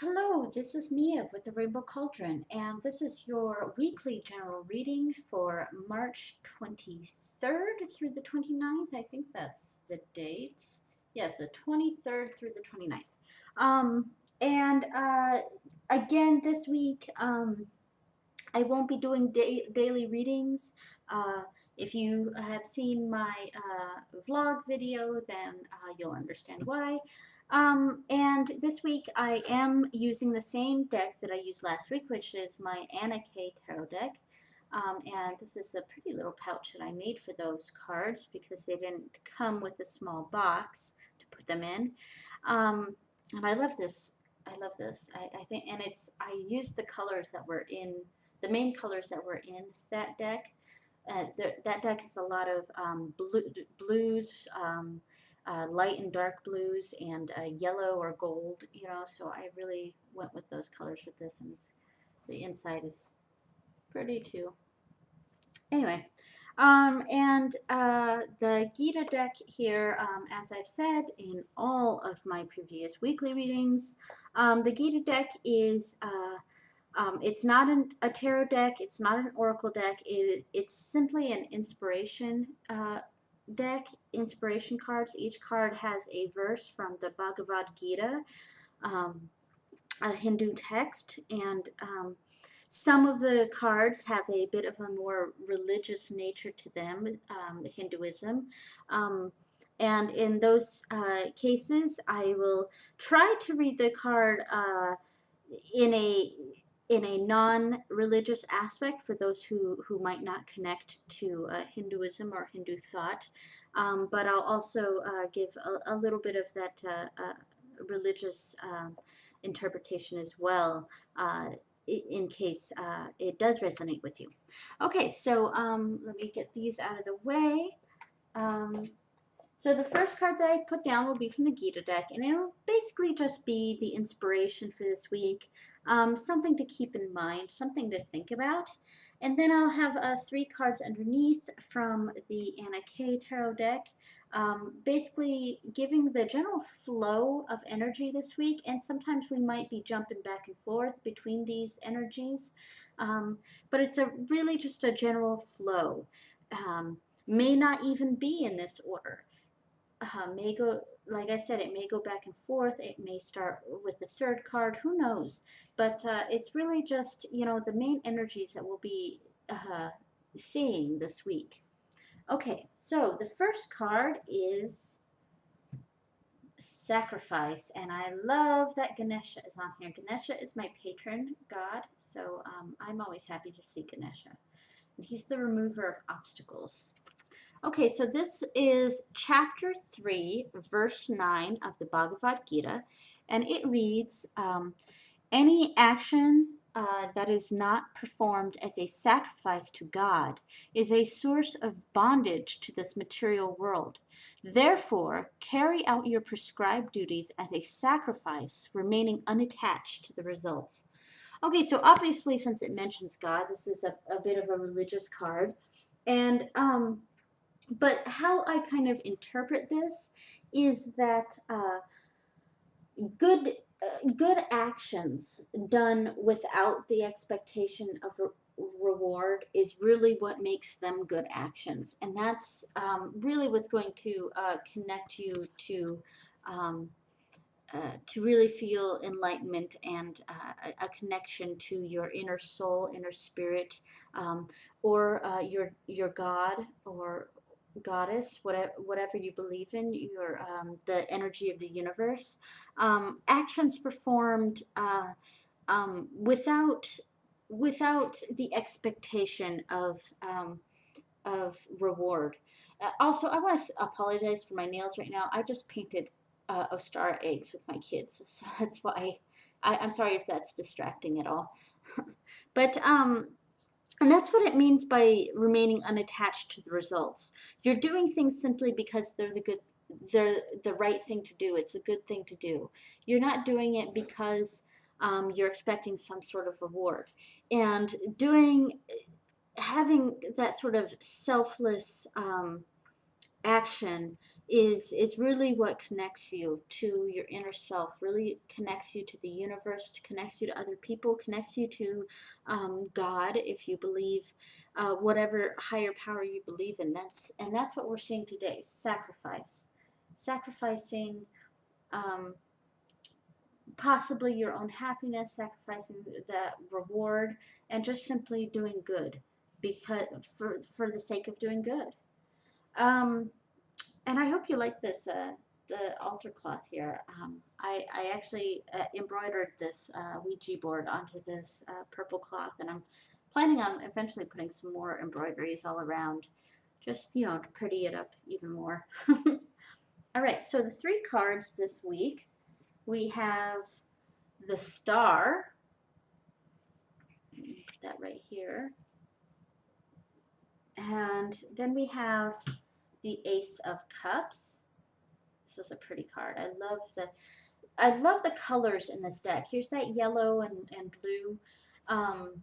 Hello, this is Mia with the Rainbow Cauldron, and this is your weekly general reading for March 23rd through the 29th. I think that's the dates. Yes, the 23rd through the 29th. And again, this week, I won't be doing daily readings. Uh, if you have seen my vlog video, then you'll understand why. And this week I am using the same deck that I used last week, which is my Anna K Tarot deck. And this is a pretty little pouch that I made for those cards because they didn't come with a small box to put them in. And I love this. I love this. I think, and I used the colors that were in the main colors that were in that deck. That deck has a lot of blues, light and dark blues, and yellow or gold, so I really went with those colors with this, and the inside is pretty too. Anyway, and the Gita deck here, as I've said in all of my previous weekly readings, the Gita deck is it's not a tarot deck. It's not an oracle deck. It's simply an inspiration deck, inspiration cards. Each card has a verse from the Bhagavad Gita, a Hindu text, and some of the cards have a bit of a more religious nature to them, Hinduism. And in those cases, I will try to read the card in a non-religious aspect for those who might not connect to Hinduism or Hindu thought. But I'll also give a little bit of that religious interpretation as well, in case it does resonate with you. Okay, so let me get these out of the way. So the first card that I put down will be from the Gita deck, and it'll basically just be the inspiration for this week, something to keep in mind, something to think about. And then I'll have 3 cards underneath from the Anna K Tarot deck, basically giving the general flow of energy this week, and sometimes we might be jumping back and forth between these energies, but it's really just a general flow. May not even be in this order. May go, like I said, it may go back and forth. It may start with the third card. Who knows? But it's really just, the main energies that we'll be seeing this week. Okay, so the first card is Sacrifice, and I love that Ganesha is on here. Ganesha is my patron god, so I'm always happy to see Ganesha. And he's the remover of obstacles. Okay, so this is chapter 3, verse 9 of the Bhagavad Gita, and it reads, any action that is not performed as a sacrifice to God is a source of bondage to this material world. Therefore, carry out your prescribed duties as a sacrifice, remaining unattached to the results. Okay, so obviously, since it mentions God, this is a bit of a religious card, and but how I kind of interpret this is that good actions done without the expectation of reward is really what makes them good actions, and that's really what's going to connect you to really feel enlightenment and a connection to your inner soul, inner spirit, or your God or goddess, whatever you believe in, your the energy of the universe. Actions performed without the expectation of reward. Also, I want to apologize for my nails right now. I just painted Ostara eggs with my kids, so that's why I'm sorry if that's distracting at all. But and that's what it means by remaining unattached to the results. You're doing things simply because they're the right thing to do. It's a good thing to do. You're not doing it because you're expecting some sort of reward. And having that sort of selfless action is really what connects you to your inner self, really connects you to the universe, connects you to other people, connects you to God, if you believe whatever higher power you believe in. That's what we're seeing today: sacrifice, sacrificing. Um, Possibly your own happiness, sacrificing the reward, and just simply doing good because for the sake of doing good. Um, and I hope you like this the altar cloth here. I actually embroidered this Ouija board onto this purple cloth, and I'm planning on eventually putting some more embroideries all around, just to pretty it up even more. All right, so the three cards this week, we have the Star. Put that right here. And then we have the Ace of Cups. This is a pretty card. I love the colors in this deck. Here's that yellow and blue, um,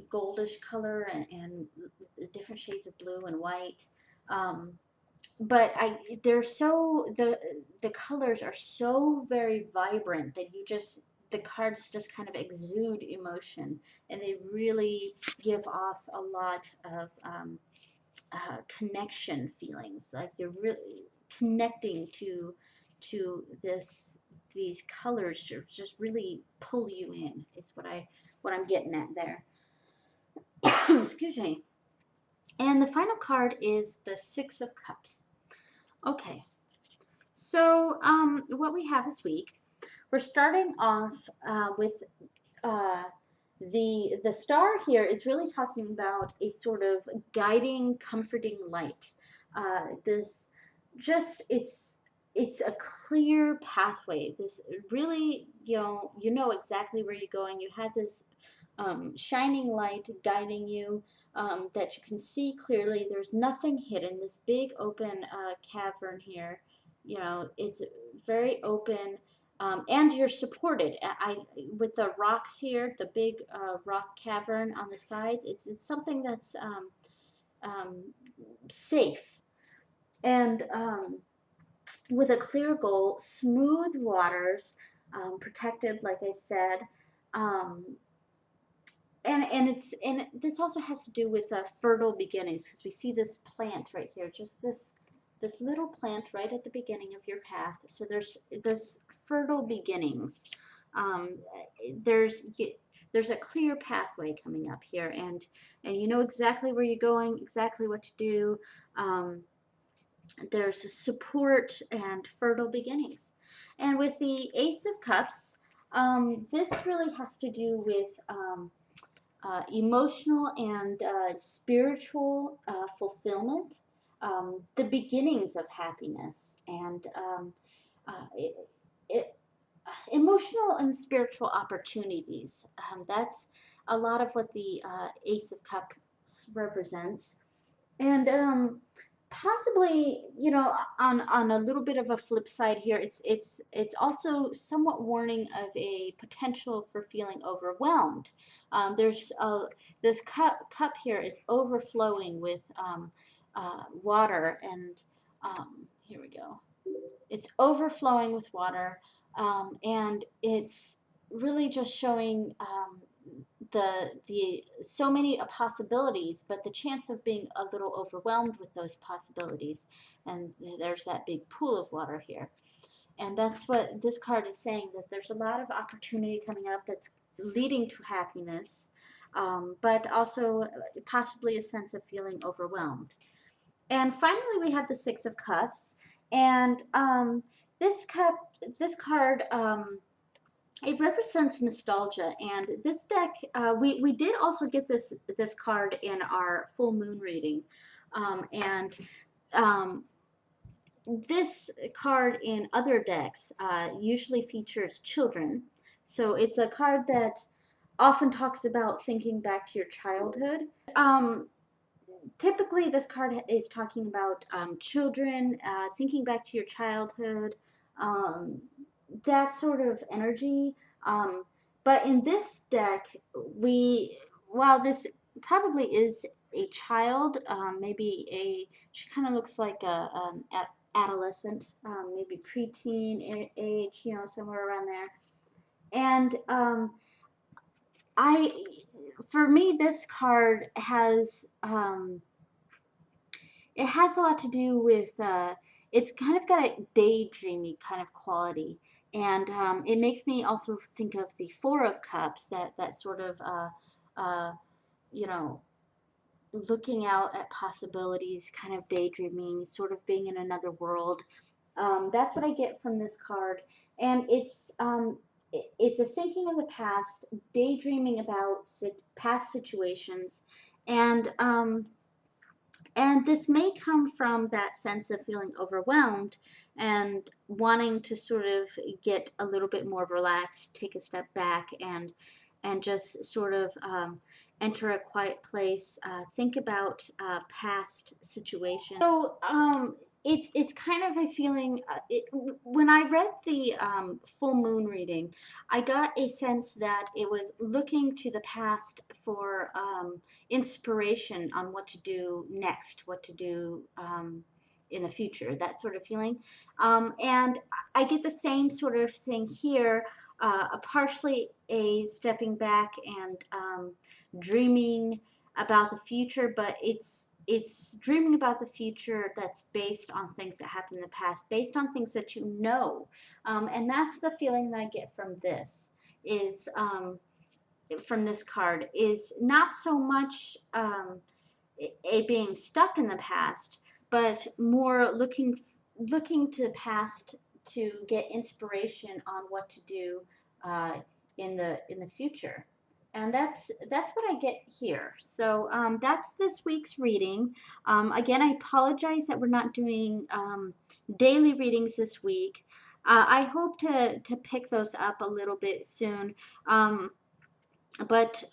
goldish color, and different shades of blue and white. But they're so the colors are so very vibrant that the cards just kind of exude emotion, and they really give off a lot of connection feelings. Like you're really connecting to these colors just really pull you in. Is what I'm getting at there. Excuse me. And the final card is the Six of Cups. Okay, so what we have this week, we're starting off with uh, the star here is really talking about a sort of guiding, comforting light. This just it's a clear pathway. This really, you know exactly where you're going. You have this shining light guiding you, that you can see clearly. There's nothing hidden. This big open cavern here, it's very open, and you're supported. With the rocks here, the big rock cavern on the sides. It's something that's um, safe, and with a clear goal, smooth waters, protected, like I said. Um, and this also has to do with fertile beginnings, because we see this plant right here, just this little plant right at the beginning of your path. So there's this fertile beginnings. Um, there's there's a clear pathway coming up here, and you know exactly where you're going, exactly what to do. Um, there's support and fertile beginnings. And with the Ace of Cups, this really has to do with emotional and spiritual fulfillment, the beginnings of happiness, and it, it, emotional and spiritual opportunities. That's a lot of what the Ace of Cups represents. And possibly, on a little bit of a flip side here, it's also somewhat warning of a potential for feeling overwhelmed. There's this cup here is overflowing with water, and here we go. It's overflowing with water, and it's really just showing the so many possibilities, but the chance of being a little overwhelmed with those possibilities. And there's that big pool of water here. And that's what this card is saying, that there's a lot of opportunity coming up that's leading to happiness, but also possibly a sense of feeling overwhelmed. And finally, we have the Six of Cups, and this card, it represents nostalgia. And this deck, we did also get this card in our full moon reading, and this card in other decks usually features children. So it's a card that often talks about thinking back to your childhood. Typically, this card is talking about children, thinking back to your childhood, um, that sort of energy. But in this deck, while this probably is a child, maybe she kind of looks like an adolescent, maybe preteen age, you know, somewhere around there. And I, for me, this card has it has a lot to do with it's kind of got a daydreamy kind of quality, and it makes me also think of the Four of Cups, that sort of you know, looking out at possibilities, kind of daydreaming, sort of being in another world. That's what I get from this card, and it's a thinking of the past, daydreaming about past situations, and this may come from that sense of feeling overwhelmed and wanting to sort of get a little bit more relaxed, take a step back, and just sort of enter a quiet place, think about past situations. So it's kind of a feeling. When I read the full moon reading, I got a sense that it was looking to the past for inspiration on what to do next, what to do in the future, that sort of feeling. And I get the same sort of thing here, partially a stepping back and dreaming about the future, but it's dreaming about the future that's based on things that happened in the past, based on things that you know. And that's the feeling that I get from this, is from this card, is not so much a being stuck in the past, but more looking to the past to get inspiration on what to do uh, in the future. And that's what I get here. So that's this week's reading. Again, I apologize that we're not doing daily readings this week. I hope to pick those up a little bit soon. But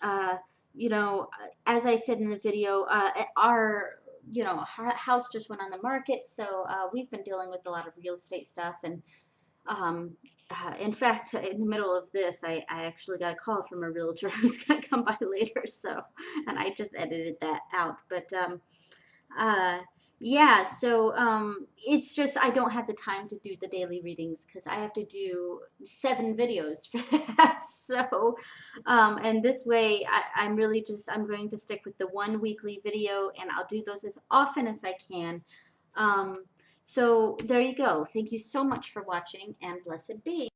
you know, as I said in the video, our house just went on the market, so we've been dealing with a lot of real estate stuff. And in fact, in the middle of this, I actually got a call from a realtor who's going to come by later. So, and I just edited that out. But uh, yeah, so it's just I don't have the time to do the daily readings because I have to do 7 videos for that. So, and this way I'm really just, I'm going to stick with the one weekly video, and I'll do those as often as I can. So there you go. Thank you so much for watching, and blessed be.